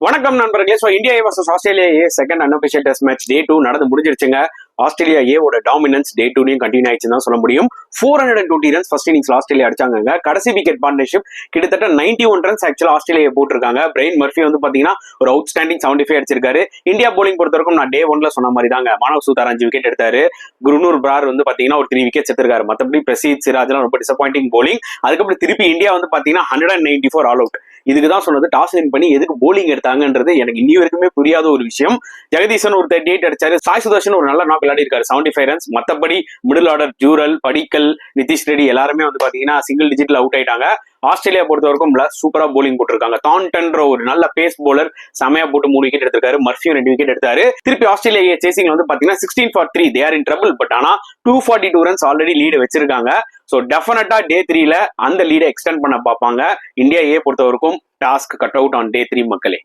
வணக்கம் நண்பர்களே. So India A versus Australia A second unofficial test match டே 2 நடந்து முடிஞ்சிருச்சுங்க. Australia ஏவோட டாமினன்ஸ் டே 2லையும் கண்டினியூ ஆயிடுச்சுன்னு தான் சொல்ல முடியும். 420 ரன்ஸ் ஃபர்ஸ்ட் இன்னிங்ஸ்ல ஆஸ்திரேலியா அடிச்சாங்க. கடைசி விக்கெட் பார்ட்னர்ஷிப் கிட்டத்தட்ட 91 ரன்ஸ் ஆக்சுவலா ஆஸ்திரேலியா போட்டிருக்காங்க. பிரெயின் மர்ஃபி வந்து பாத்தீங்கன்னா ஒரு அவுட் ஸ்டாண்டிங் 75 அடிச்சிருக்காரு. இந்தியா போலிங் பொறுத்த வரைக்கும் நான் டே 1ல சொன்ன மாதிரி தாங்க. மானவ் சூதார் 5 விக்கெட் எடுத்தாரு. குருனூர் பிரார் வந்து பாத்தீங்கன்னா ஒரு 3 விக்கெட் எடுத்திருக்காரு. மற்றபடி பிரசீத் சிராஜ் எல்லாம் ரொம்ப டிசப்பாயிண்டிங் போலிங். அதுக்கப்புறம் திருப்பி இந்தியா வந்து பாத்தீங்கன்னா 194 ஆல் அவுட். இதுக்கு தான் சொன்னது டாஸ் வின் பண்ணி எதுக்கு போலிங் எடுத்தாங்கன்றது எனக்கு இன்னி வரைக்குமே புரியாத ஒரு விஷயம். ஜெகதீசன் ஒரு 38 அடிச்சாரு. சாய் சுதர்ஷன் ஒரு நல்ல நாக் விளையாடி இருக்காரு, 75 ரன்ஸ். மத்தபடி மிடில் ஆர்டர் ஜூரல், படிக்கல், நிதிஷ் ரெட்டி எல்லாருமே வந்து பாத்தீங்கன்னா சிங்கிள் டிஜிட்ல அவுட் ஆயிட்டாங்க. ஆஸ்திரேலியா பொறுத்த வரைக்கும் சூப்பரா போலிங் போட்டிருக்காங்க. தான்டன்ற ஒரு நல்ல பேஸ் போலர் செமையா போட்டு 3 விக்கெட் எடுத்திருக்காரு. மர்ஃபியும் 2 விக்கெட் எடுத்தாரு. திருப்பி ஆஸ்திரேலியா சேசிங்ல வந்து பாத்தீங்கன்னா 16 for 3 they are in trouble. But ஆனா 242 ரன்ஸ் ஆல்ரெடி லீடு வச்சிருக்காங்க. சோ டெஃபினட்டா டே 3ல அந்த லீடை எக்ஸ்டெண்ட் பண்ண பார்ப்பாங்க. இந்தியா ஏ பொறுத்த வரைக்கும் task cut out on day 3 மக்களே.